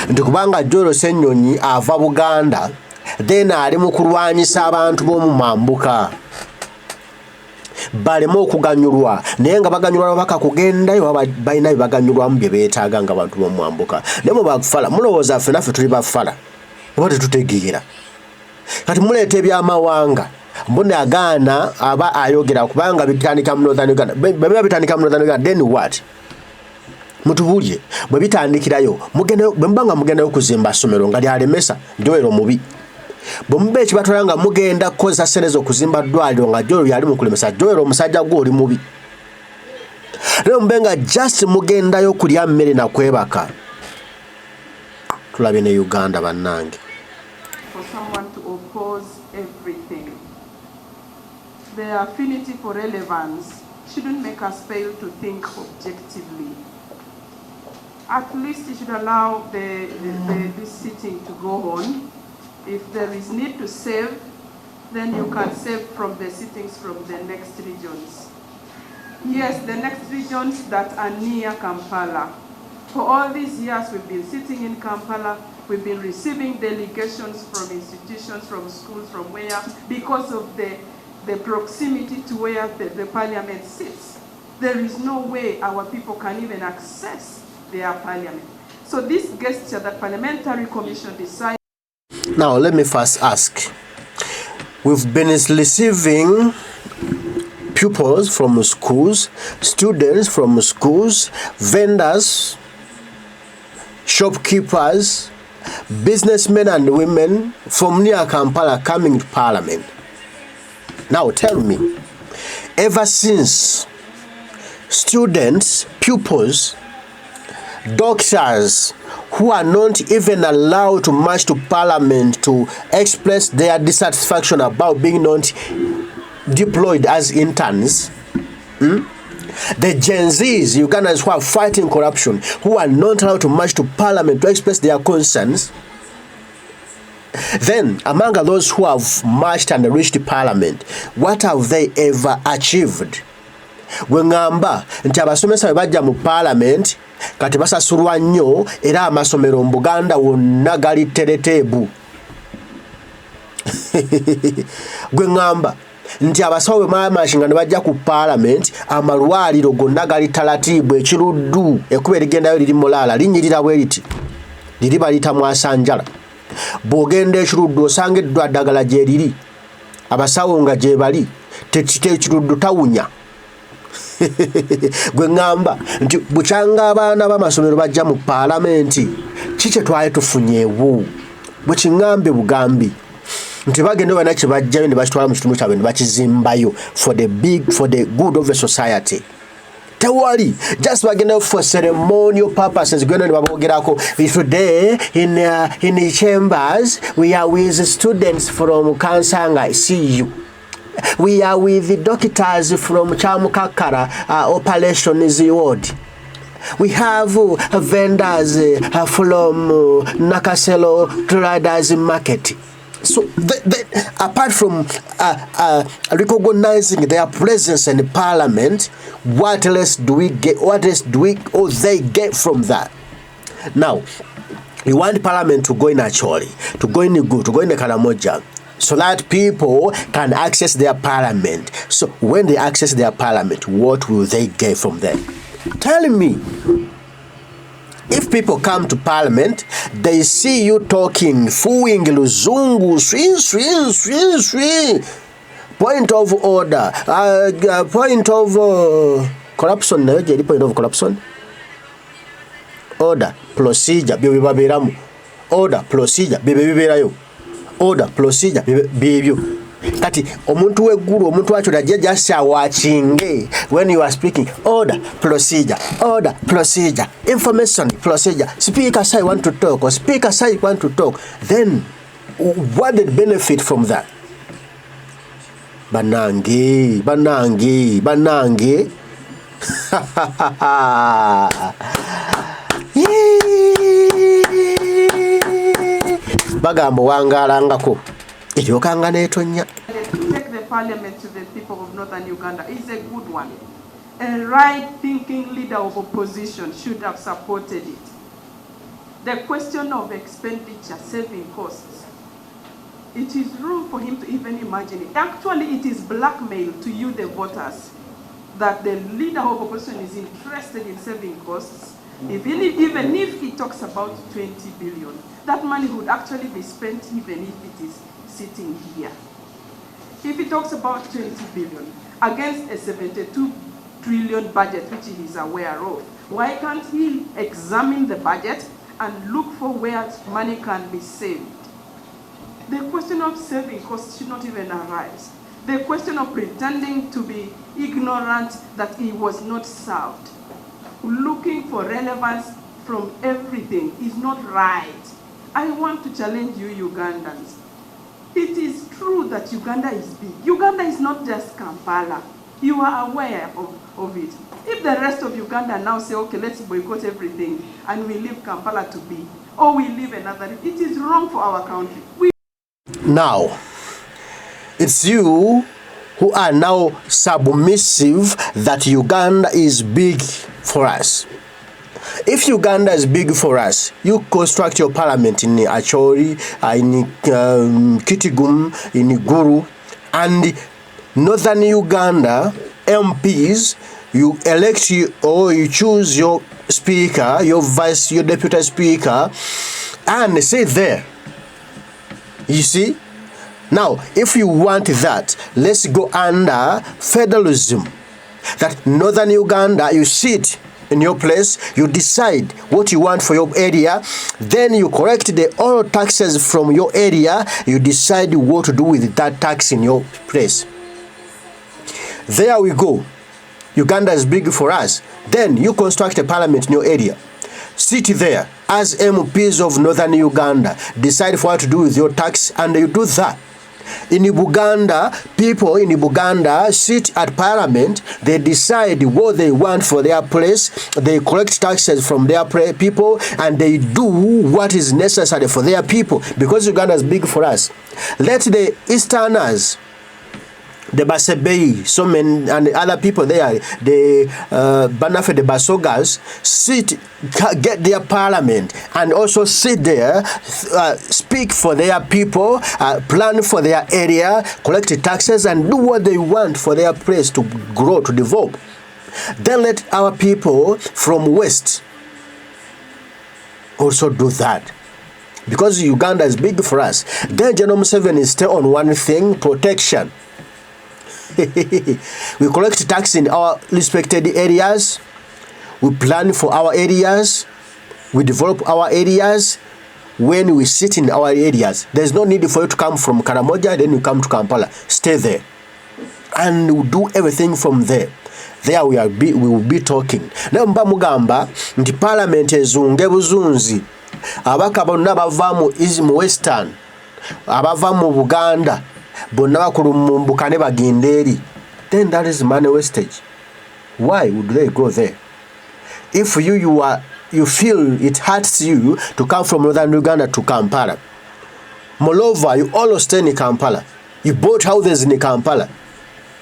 nti kubanga Joel Ssenyonyi ava Buganda, then ali mu kulwanyisa abantu b'omu mambuka balema okuganyulwa, naye nga baganyulwa baka kugendayo balina baganyulwamu bye beetaaga nga bantu b'omwambuka. Naye mu bafala mulowooza ffe naffe tuli bafala oba tetutegeera. Kati muleeta ebyamawanga mbone agaana aba ayogera kubanga bitandika mu northern Uganda. Bwe bitandika mu northern Uganda, then what? Mutubulye bwe bitandikirayo bwe mbanga mugendayo kuzimba ssomero nga lyalemesa Joel mubi. Bombe kibatwala nga mugenda kukozesa ssente z'okuzimba ddwaliro nga Joel yali mu kulemesa. Joel omusajja gwe oli mubi. Lero mbenga just mugendayo kulya mmere na kwebaka. Tulabye ne Uganda bannange. For someone to oppose everything, their affinity for relevance shouldn't make us fail to think objectively. At least you should allow this sitting to go on. If there is need to save, then you can save from the sittings from the next regions. Yes, the next regions that are near Kampala. For all these years we've been sitting in Kampala, we've been receiving delegations from institutions, from schools, from where, because of the proximity to where the parliament sits. There is no way our people can even access their parliament. So this gesture that parliamentary commission decided. Now, let me first ask. We've been receiving pupils from schools, students from schools, vendors, shopkeepers, businessmen and women from near Kampala coming to Parliament. Now, tell me, ever since students, pupils, doctors who are not even allowed to march to Parliament to express their dissatisfaction about being not deployed as interns, the Gen Zs, Ugandans who are fighting corruption, who are not allowed to march to Parliament to express their concerns, then among those who have marched and reached Parliament, what have they ever achieved? Gwengamba nti abasomesa bwe bajja mu Parliament kati basasulwa nnyo era amasomero mu Buganda wonna gali tereteebu. Gwengamba nti abasawo bwe maamashinga ne bajja ku Parliament amalwaliro gonna gali talatiibu, ekiruddu ekkuba erigendayo liri Mulaala linyirira bwe liti liri baliyita Mwasanjala. Bw'ogenda ekiruddu osanga eddagala gye liri, abasawo nga gye bali, ekiruddu tawunya. Gwe ngamba nti bukyanga abaana b'amasomero bajja mu Parliament, kiki twali tufunyeewo? Bwe kingambe bugambi nti bagenda bana kye bajjayo ne bakitwala mu kitundu kyabwe ne bakizimbayo for the good of the society. tewali just bagenda for ceremonial purposes gwena ne babogerako today in the chambers we are with students from Kansanga CU. We are with the doctors from Chamukakara operations ward. We have vendors from Nakasero Traders Market. So apart from recognizing their presence in the parliament, what else do we get? What else do they get from that? Now, we want parliament to go in Acholi, to go in Igu, to go in the Karamoja, so that people can access their parliament. So when they access their parliament, what will they get from them? Tell me. If people come to parliament, they see you talking, fooing, luzungu, swing. Point of order, point of corruption, point of corruption. Order, procedure, bibabiramu. Order, procedure, bibibirayo. Order, procedure, bibibyo. Kati omuntu weggulu omuntu wacho just watching when you are speaking. Order, procedure, information, procedure. Speaker say want to talk or speaker say want to talk. Then what did benefit from that? Banange. Bagambo wangalangako. Take the parliament to the people of northern Uganda is a good one. A right-thinking leader of opposition should have supported it. The question of expenditure, saving costs, it is wrong for him to even imagine it. Actually, it is blackmail to you, the voters, that the leader of opposition is interested in saving costs. Even if he talks about 20 billion, that money would actually be spent even if it is sitting here. If he talks about 20 billion against a 72 trillion budget, which he is aware of, why can't he examine the budget and look for where money can be saved? The question of saving costs should not even arise. The question of pretending to be ignorant that he was not served, looking for relevance from everything is not right. I want to challenge you Ugandans. It is true that Uganda is big. Uganda is not just Kampala. You are aware of it. If the rest of Uganda now say, okay, let's boycott everything, and we leave Kampala to be, or we leave another, it is wrong for our country. Now, it's you who are now submissive that Uganda is big for us. If Uganda is big for us, you construct your parliament in Acholi, in Kitigum, in Guru, and northern Uganda MPs, you elect or you choose your speaker, your deputy speaker, and sit there. You see? Now, if you want that, let's go under federalism. That northern Uganda, you sit in your place, you decide what you want for your area, then you collect all taxes from your area, you decide what to do with that tax in your place. There we go. Uganda is big for us. Then you construct a parliament in your area. Sit there as MPs of northern Uganda, decide what to do with your tax, and you do that. In Uganda, people in Uganda sit at parliament, they decide what they want for their place, they collect taxes from their people, and they do what is necessary for their people, because Uganda is big for us. Let the Easterners, the Basebei, so many, and other people there, the Banafe, the Basogas, get their parliament, and also sit there, speak for their people, plan for their area, collect the taxes, and do what they want for their place to grow, to develop. Then let our people from West also do that. Because Uganda is big for us. Then General Museveni stay on one thing, protection. We collect tax in our respected areas, we plan for our areas, we develop our areas. When we sit in our areas, there's no need for you to come from Karamoja, then you come to Kampala. Stay there and we do everything from there. There we will be talking. Naye mba mugamba nti parliament ezunge buzunzi. Abaka bonna bava mu Western, abava mu Buganda, bonna bakulumbukane bagende eri. Then that is money wastage. Why would they go there? If you feel it hurts you to come from northern Uganda to Kampala. Moreover, you always stay in Kampala. You bought houses in Kampala.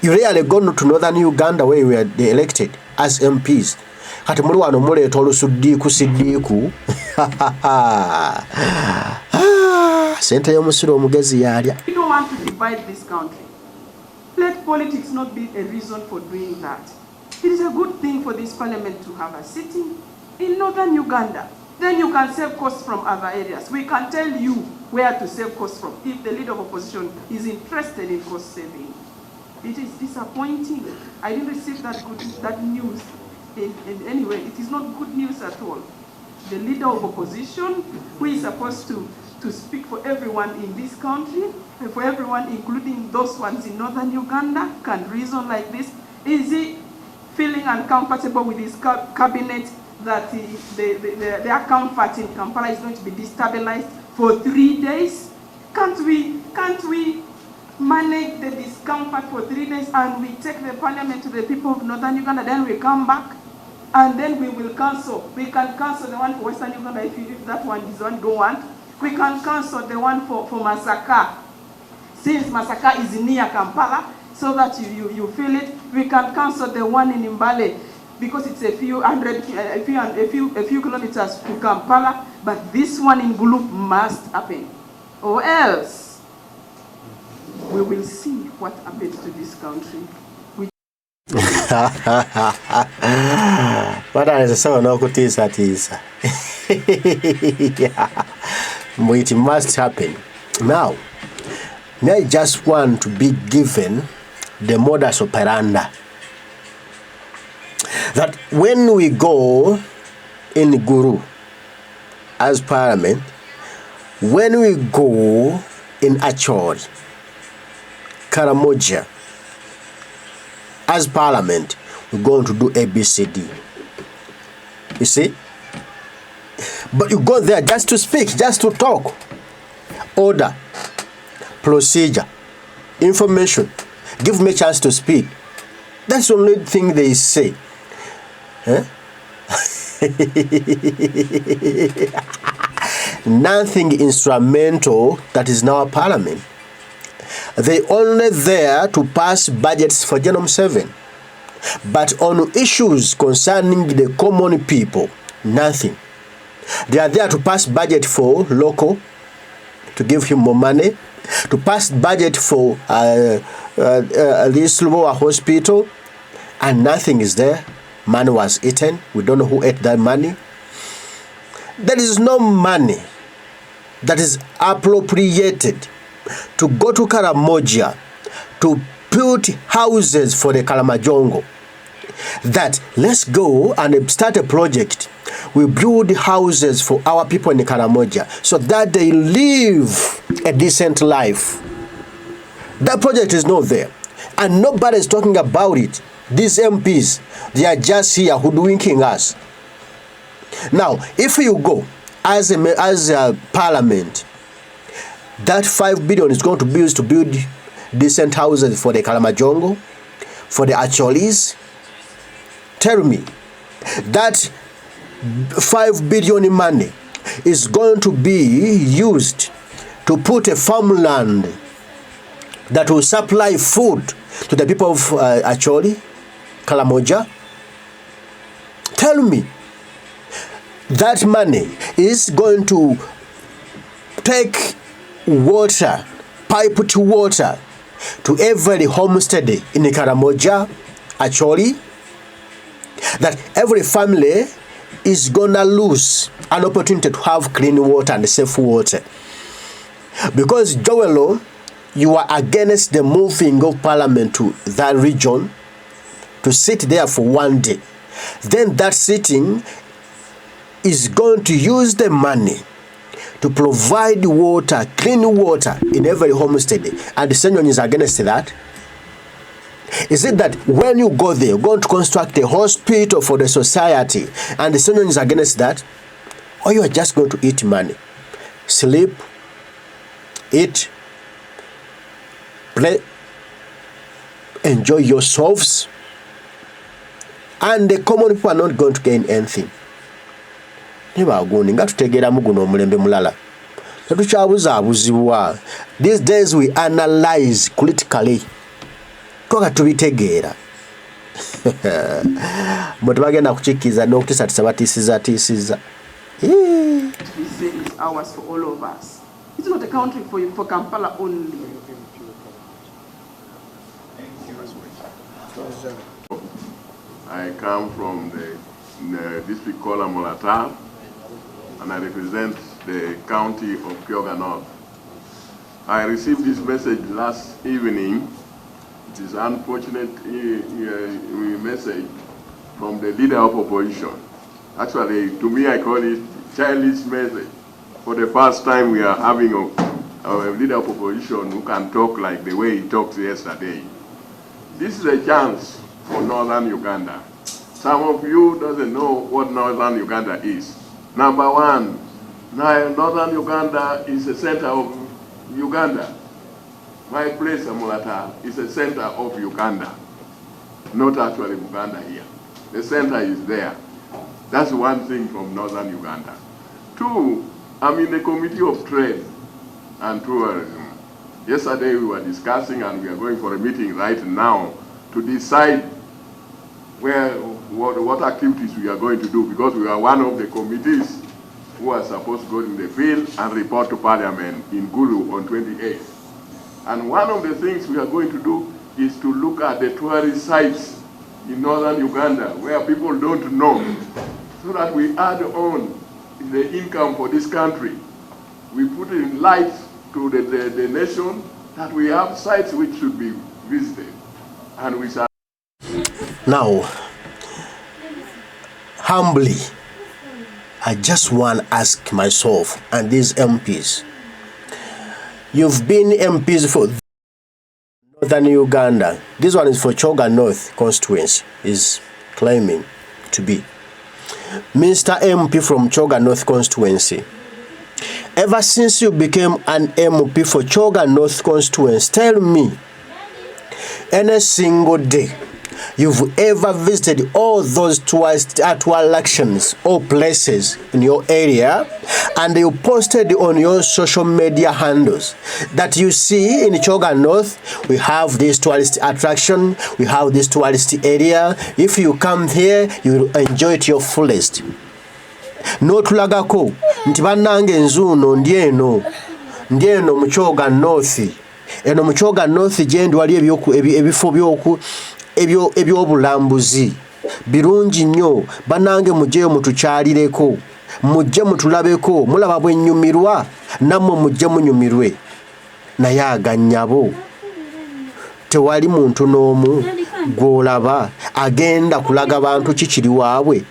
You rarely go to northern Uganda where you were elected as MPs. Kati muri wano muleeta olusudiku sidiku. Sente y'omusiro omugezi yalya. We don't want to divide this country. Let politics not be a reason for doing that. It is a good thing for this parliament to have a sitting in northern Uganda. Then you can save costs from other areas. We can tell you where to save costs from if the leader of opposition is interested in cost saving. It is disappointing. I didn't receive that news in any way. It is not good news at all. The leader of opposition, who is supposed to speak for everyone in this country, and for everyone, including those ones in northern Uganda, can reason like this. Is he feeling uncomfortable with his cabinet that their comfort in Kampala is going to be destabilized for 3 days? Can't we manage the discomfort for 3 days and we take the parliament to the people of northern Uganda, then we come back and then we will cancel. We can cancel the one for western Uganda if that one is one don't want. We can cancel the one for Masaka. Since Masaka is near Kampala, so that you feel it, we can cancel the one in Mbale because it's a few kilometers to Kampala, but this one in Gulu must happen, or else we will see what happens to this country. It must happen. Now, I just want to be given the modus operandi that when we go in Guru as parliament, when we go in Acholi, Karamoja as parliament, we're going to do ABCD. You see? But you go there just to speak, just to talk. Order, procedure, information. Give me a chance to speak. That's the only thing they say. Huh? Nothing instrumental that is now a parliament. They only there to pass budgets for Genome 7. But on issues concerning the common people, nothing. They are there to pass budget for local, to give him more money, to pass budget for this lower hospital, and nothing is there. Money was eaten. We don't know who ate that money. There is no money that is appropriated to go to Karamoja to build houses for the Kalamajongo. That let's go and start a project. We build houses for our people in Karamoja so that they live a decent life. That project is not there. And nobody is talking about it. These MPs, they are just here hoodwinking us. Now, if you go as a parliament, that 5 billion is going to be used to build decent houses for the Kalamajongo, for the Acholis. Tell me, that 5 billion money is going to be used to put a farmland that will supply food to the people of Acholi, Kalamoja? Tell me, that money is going to take water, piped water, to every homestead in Karamoja, Acholi, that every family is gonna lose an opportunity to have clean water and safe water. Because Joelo, you are against the moving of parliament to that region to sit there for 1 day. Then that sitting is going to use the money to provide water, clean water in every homestead. And the Ssenyonyi is against that. Is it that when you go there, you're going to construct a hospital for the society, and the Ssenyonyi is against that? Or you are just going to eat money, sleep, eat, play, enjoy yourselves, and the common people are not going to gain anything? These days we analyze critically. Toka tubitegeera. But bagenda kuchikiza n'okutisa tisabatisiza. We say it's ours for all of us. It's not a country for Kampala only. I come from the district called Amolatar, and I represent the county of Kyoga North. I received this message last evening. It is an unfortunate message from the leader of opposition. Actually, to me, I call it childish message. For the first time, we are having a leader of opposition who can talk like the way he talked yesterday. This is a chance for northern Uganda. Some of you doesn't know what northern Uganda is. Number one, northern Uganda is the center of Uganda. My place, Amulata, is a center of Uganda, not actually Uganda here. The center is there. That's one thing from northern Uganda. Two, I'm in the Committee of Trade and Tourism. Yesterday we were discussing, and we are going for a meeting right now to decide what activities we are going to do, because we are one of the committees who are supposed to go in the field and report to Parliament in Gulu on 28th. And one of the things we are going to do is to look at the tourist sites in northern Uganda where people don't know, so that we add on the income for this country. We put in light to the nation that we have sites which should be visited. And we shall. Now, humbly, I just want to ask myself and these MPs. You've been MPs for northern Uganda. This one is for Kyoga North constituency, is claiming to be. Mr. MP from Kyoga North constituency, ever since you became an MP for Kyoga North constituency, tell me any single day you've ever visited all those tourist attractions or places in your area, and you posted on your social media handles that you see in Kyoga North, we have this tourist attraction, we have this tourist area. If you come here, you will enjoy it your fullest. No tulagako nti bannange nzuuno ndyeno mu Kyoga North. Eno mu Kyoga North gye ndi wali ebifo ebyobulambuzi birungi nnyo. Bannange mujjeyo mutukyalireko, mujje mutulabeko, mulaba bwe nnyumirwa, nammwe mujje munyumirwe. Naye aganyabo tewali muntu n'omu gw'olaba agenda kulaga bantu kikiri waabwe.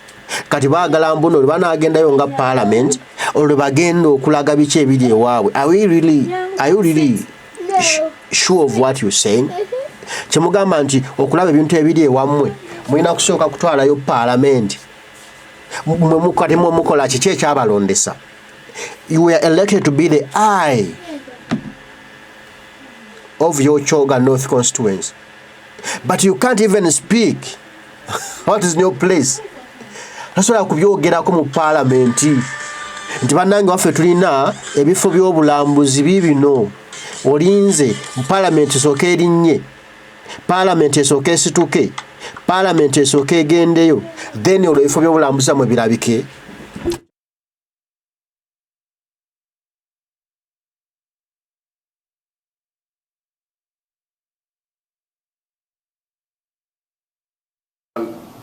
Kati baagala mbuno olwo banaagendayo nga Parliament, olwo bagenda okulaga biki ebiri ewaabwe. Are you really sure of what you're saying? Kyemugamba nti okulaba ebintu ebiri ewammwe mulina kusooka kutwalayo Parliament. Mukati mukola kiki ekyabalondesa? You were elected to be the eye of your Kyoga North constituency, but you can't even speak. What is in your place? Tasobola kubyogerako mu Parliament nti bannange waffe tulina ebifo by'obulambuzi bibino. Olinze mu Parliament esooka erinnye, Parliament esooka esituke, Parliament esooka egendeyo, then olwo ebifo by'obulambuzi mwe birabike.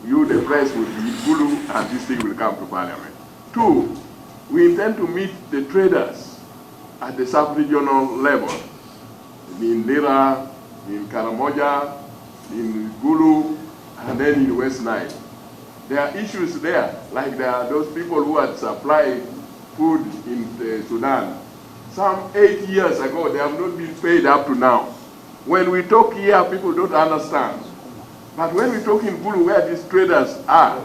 You, the press, will be Gulu, and this thing will come to Parliament. Two, we intend to meet the traders at the sub-regional level, in Lira, in Karamoja, in Gulu, and then in West Nile. There are issues there, like there are those people who had supplied food in Sudan. Some 8 years ago, they have not been paid up to now. When we talk here, people don't understand. But when we talk in Gulu where these traders are,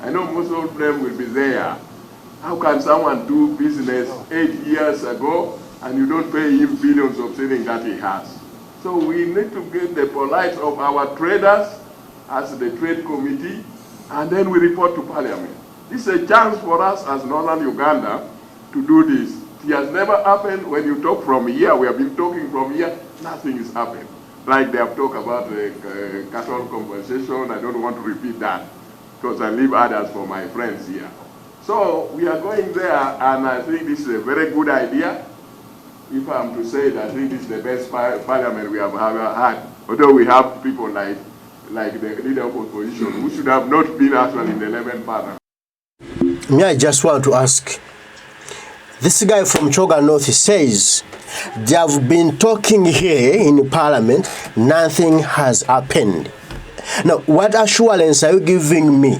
I know most of them will be there. How can someone do business 8 years ago and you don't pay him billions of shillings that he has? So we need to get the polite of our traders as the trade committee, and then we report to Parliament. This is a chance for us as Northern Uganda to do this. It has never happened. When you talk from here, we have been talking from here, nothing is happened. Like they have talked about the cattle compensation, I don't want to repeat that because I leave others for my friends here. So we are going there, and I think this is a very good idea. If I'm to say that I think this is the best parliament we have ever had, although we have people like the leader of opposition who should have not been actually in the 11th parliament. I just want to ask, this guy from Choga North says they have been talking here in Parliament, nothing has happened. Now, what assurance are you giving me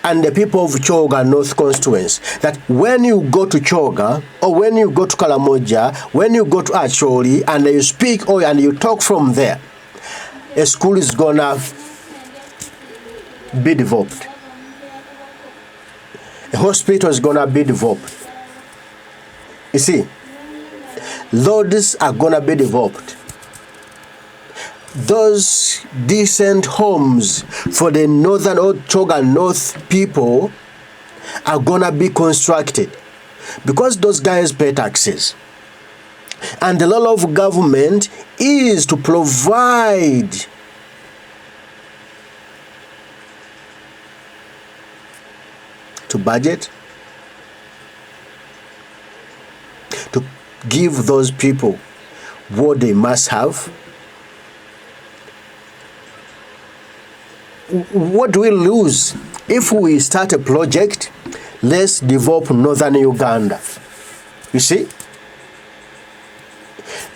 and the people of Choga North constituency that when you go to Choga or when you go to Kalamoja, when you go to Acholi and you speak or and you talk from there, a school is gonna be developed. A hospital is gonna be developed. You see, roads are gonna be developed. Those decent homes for the northern or Choga North people are gonna be constructed because those guys pay taxes. And the role of government is to provide to budget, to give those people what they must have. What do we lose if we start a project? Let's develop northern Uganda. You see?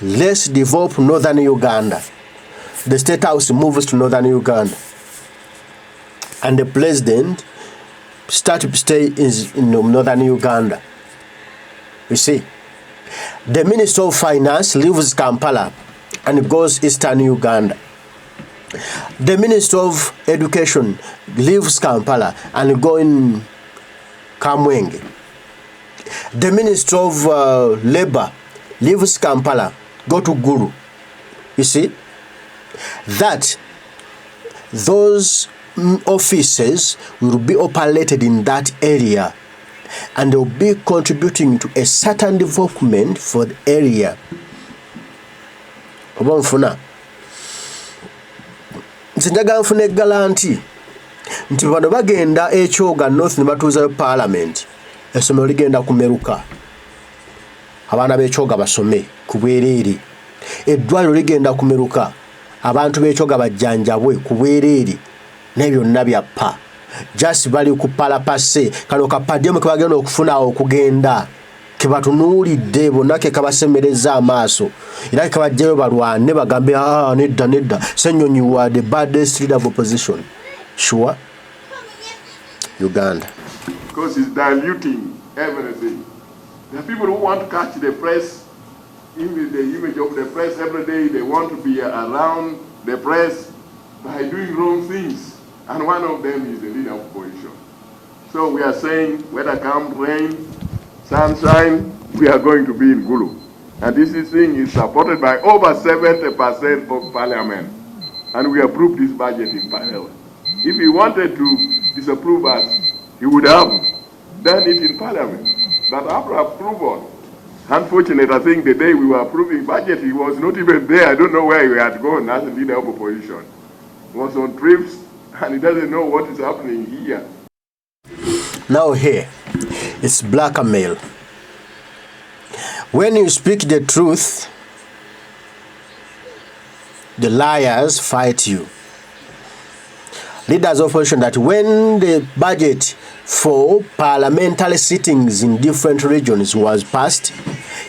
Let's develop northern Uganda. The State House moves to northern Uganda. And the president start to stay in northern Uganda. You see? The Minister of Finance leaves Kampala and goes eastern Uganda. The Minister of Education leaves Kampala and goes in Kamwenge. The Minister of Labor leaves Kampala, go to Gulu. You see? That those offices will be operated in that area and they will be contributing to a certain development for the area. Nsinjaga nfune garanti nti bano bagenda Choga North ne batuuza Parliament essomero ligenda kumeruka abaana b'Choga basome ku bwereere eddwaliro ligenda kumeruka abantu b'Choga bajjanjabwe ku bwereere n'ebyo byonna byappa just bali ku palapase kano kapademu ke bagenda okufuna okugenda ke batunuulidde bonna ke kabasemereza amaaso era ke bajjayo balwane bagambe nedda Ssenyonyi wa the baddest leader of opposition. Sure? Uganda. Because it's diluting everything. There are people who want to catch the press, even the image of the press every day. They want to be around the press by doing wrong things. And one of them is the leader of opposition. So we are saying, whether come rain, sunshine, we are going to be in Gulu. And this thing is supported by over 70% of Parliament. And we approved this budget in Parliament. If he wanted to disapprove us, he would have done it in Parliament. But after approval, unfortunately, I think the day we were approving budget, he was not even there. I don't know where he had gone as a leader of opposition. He was on trips, and he doesn't know what is happening here. Now here, it's blackmail. When you speak the truth, the liars fight you. Leaders of opposition that when the budget for parliamentary sittings in different regions was passed,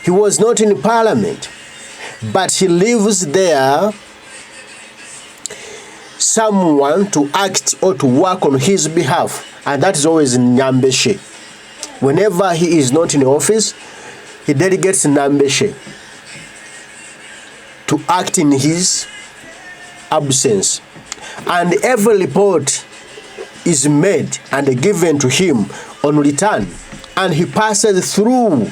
he was not in parliament, but he lives there someone to act or to work on his behalf, and that is always Nyambeshe. Whenever he is not in office, he delegates Nyambeshe to act in his absence. and every report is made and given to him on return, and he passes through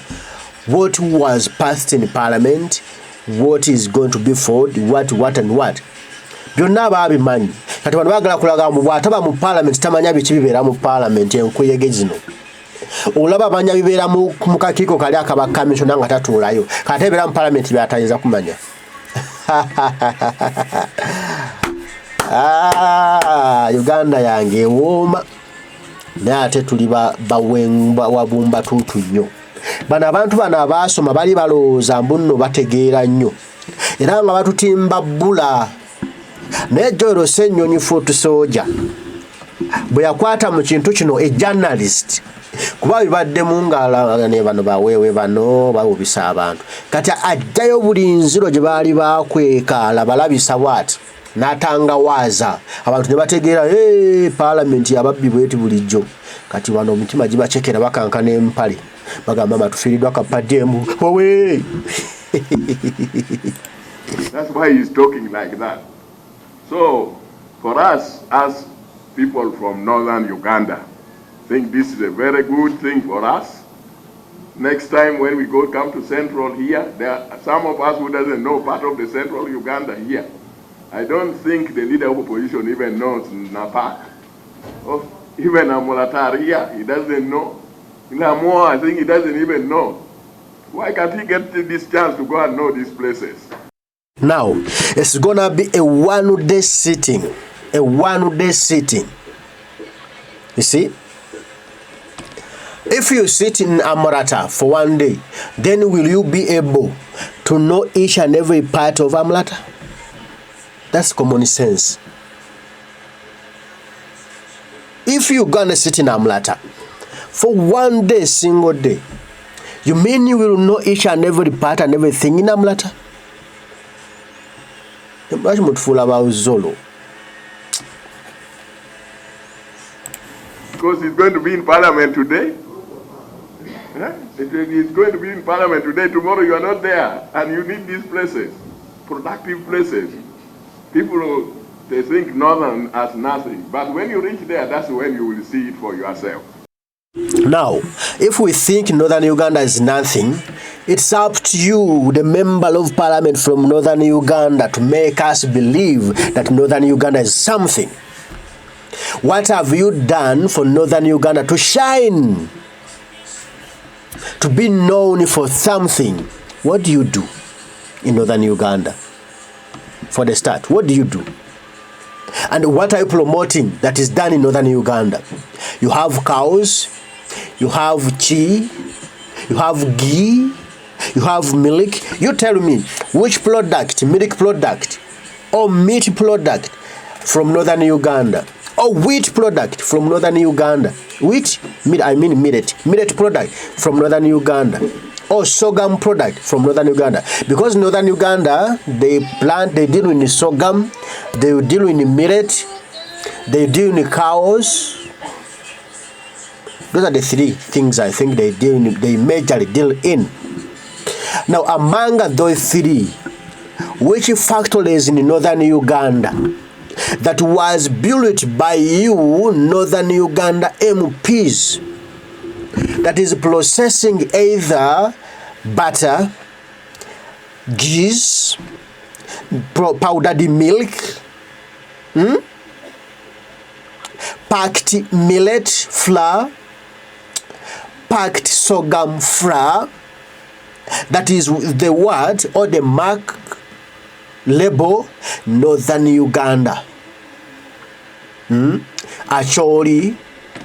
what was passed in parliament, what is going to be followed, what and what. Byonna baabimanyi. Kati wano baagala kulaga mbu bw'ataba mu parliament tamanya biki bibeera mu parliament enkuyege zino. Olaba manya bibeera mu kakiiko kali akaba kamisona nga tatuulayo. Kati ebeera mu parliament by'atayinza kumanya. Uganda yange ewooma. Naye ate tuli wabumba tuutu nnyo. Bano abantu bano abaasoma bali balowooza mbu nno bategeera nnyo. Era nga batutimba bbula. Naye Joel Ssenyonyi foot soldier bwe yakwata mu kintu kino a journalist, kuba bibaddemu ngala ne bano baweewe bano bawubisa abantu, kati ajjayo buli nziro gye baali bakweka labalabisa bwati n'atangawaaza abantu ne bategeera parliament yababbi bweti bulijjo. Kati wano omutima gibacekera bakankana empale bagamba batufiiriddwa kapaddemu wowe. That's why he's talking like that. So, for us, as people from northern Uganda, I think this is a very good thing for us. Next time when we come to central here, there are some of us who doesn't know part of the central Uganda here. I don't think the leader of opposition even knows Napak. Or even Amulatar here, he doesn't know. In Amua, I think he doesn't even know. Why can't he get this chance to go and know these places? Now, it's gonna be a one-day sitting. A one-day sitting. You see? If you sit in Amurata for one day, then will you be able to know each and every part of Amurata? That's common sense. If you're gonna sit in Amurata for one day, single day, you mean you will know each and every part and everything in Amurata? Because he's going to be in parliament today. He's going to be in parliament today. Tomorrow you are not there, and you need these places, productive places. People, they think northern as nothing, but when you reach there, that's when you will see it for yourself. Now, if we think northern Uganda is nothing, it's up to you, the member of parliament from northern Uganda, to make us believe that northern Uganda is something. What have you done for northern Uganda to shine? To be known for something? What do you do in northern Uganda? For the start, what do you do? And what are you promoting that is done in northern Uganda? You have cows, you have tea, you have ghee, you have milk. You tell me which product, milk product or meat product from northern Uganda, or wheat product from northern Uganda, millet product from northern Uganda, or sorghum product from northern Uganda. Because northern Uganda, they deal in sorghum, they deal in millet, they deal in cows. Those are the three things I think they majorly deal in. Now, among those three, which factories in northern Uganda that was built by you, northern Uganda MPs, that is processing either butter, cheese, powdered milk, packed millet flour, packed sorghum flour, that is the word or the mark label northern Uganda. Acholi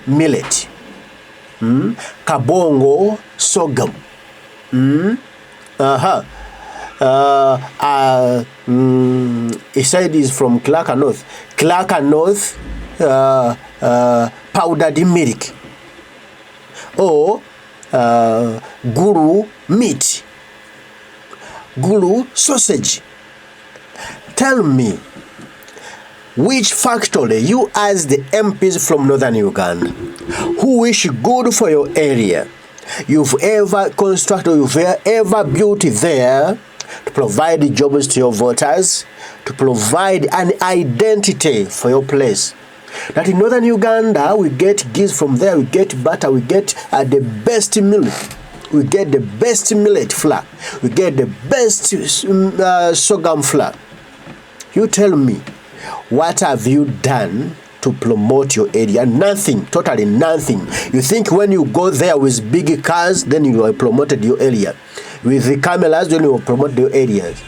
millet, kabongo sorghum, he said he's from Clark North, powdered milk, or guru meat, guru sausage. Tell me, which factory you as the MPs from northern Uganda who wish good for your area, you've ever constructed, you've ever built there to provide jobs to your voters, to provide an identity for your place. That in northern Uganda, we get geese from there, we get butter, we get the best milk, we get the best millet flour, we get the best sorghum flour. You tell me, what have you done to promote your area? Nothing, totally nothing. You think when you go there with big cars, then you have promoted your area. With the cameras, then you will promote your areas.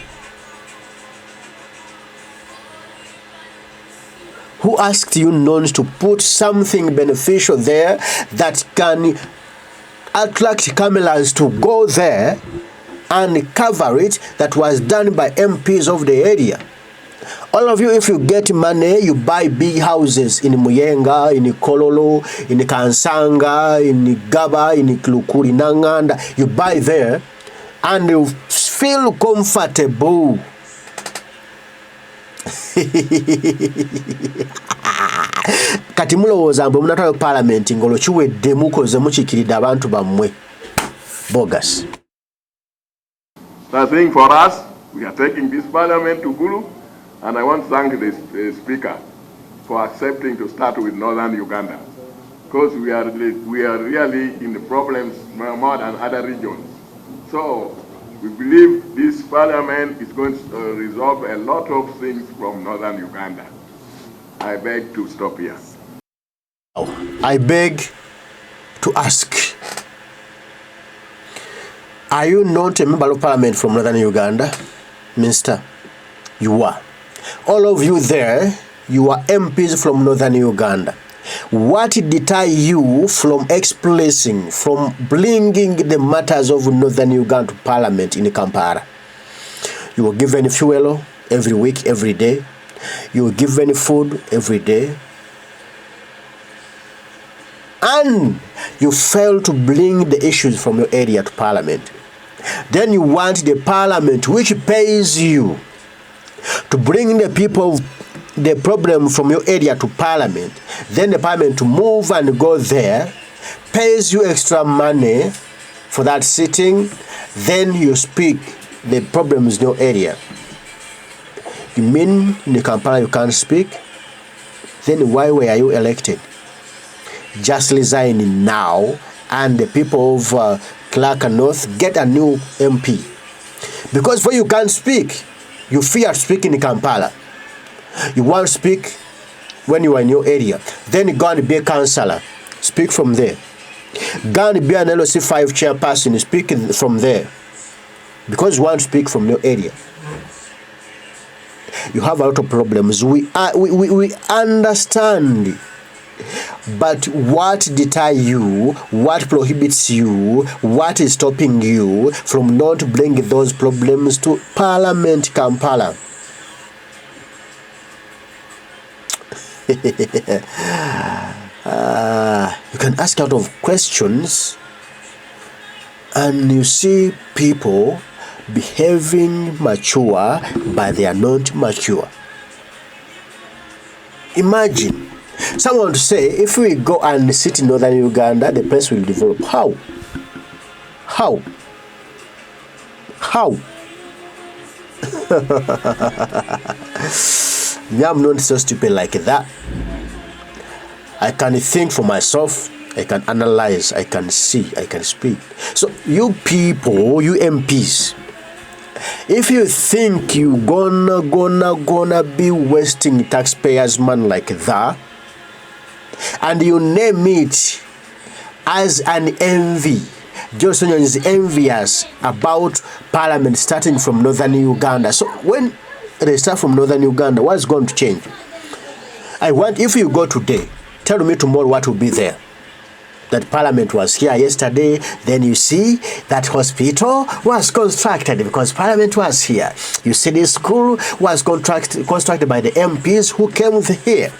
Who asked you not to put something beneficial there that can attract cameras to go there and cover it, that was done by MPs of the area? All of you, if you get money, you buy big houses in Muyenga, in Kololo, in Kansanga, in Gaba, in Klukuri, Nanganda. You buy there and you feel comfortable. Kati mulowooza mbu munatwala parliament ngolo kiwedde mukoze mukikiridde abantu bammwe. Bogus. I think for us, we are taking this parliament to Gulu, and I want to thank the speaker for accepting to start with northern Uganda, because we are really in the problems more than other regions. So we believe this parliament is going to resolve a lot of things from northern Uganda. I beg to stop here. I beg to ask, are you not a member of parliament from northern Uganda? Minister, you are. All of you there, you are MPs from northern Uganda. What deter you from expressing, from bringing the matters of northern Uganda to parliament in Kampala? You were given fuel every week, every day. You were given food every day. And you fail to bring the issues from your area to parliament. Then you want the parliament, which pays you, to bring the people the problem from your area to parliament. Then the parliament to move and go there, pays you extra money for that sitting. Then you speak the problems in your area. You mean in the Kampala you can't speak? Then why were you elected? Just resign now, and the people of Clark North get a new MP. Because when you can't speak, you fear speaking in Kampala. You want to speak when you are in your area. Then you go and be a councillor. Speak from there. Go and be an LOC 5 chairperson. Speak from there. Because you want to speak from your area. You have a lot of problems. We understand. But what deter you, what prohibits you, what is stopping you from not bringing those problems to Parliament Kampala? You can ask a lot of questions and you see people behaving mature, but they are not mature. Imagine someone to say, if we go and sit in northern Uganda, the place will develop. How? How? How? I'm not so stupid like that. I can think for myself. I can analyze. I can see. I can speak. So you people, you MPs, if you think you gonna be wasting taxpayers' money like that, and you name it as an envy, Ssenyonyi is envious about Parliament starting from northern Uganda. So when they start from northern Uganda, what's going to change? I want, if you go today, tell me tomorrow what will be there. That Parliament was here yesterday, then you see that hospital was constructed because Parliament was here. You see this school was constructed by the MPs who came here.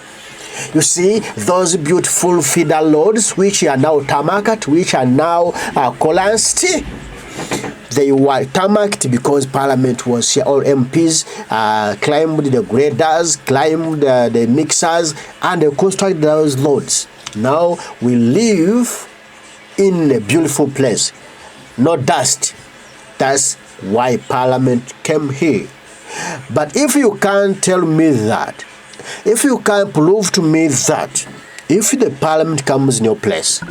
You see those beautiful feeder roads which are now tarmacked, which are now collapsed. They were tarmacked because Parliament was here. All MPs climbed the graders, climbed the mixers, and they constructed those roads. Now we live in a beautiful place. No dust. That's why Parliament came here. But if you can't tell me that, if you can't prove to me that, if the Parliament comes in your place,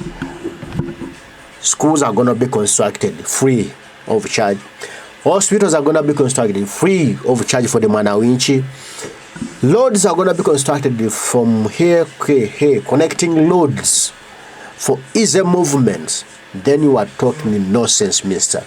schools are going to be constructed free of charge. Hospitals are going to be constructed free of charge for the Mwananchi. Roads are going to be constructed from here, connecting roads for easy movements. Then you are talking nonsense, mister.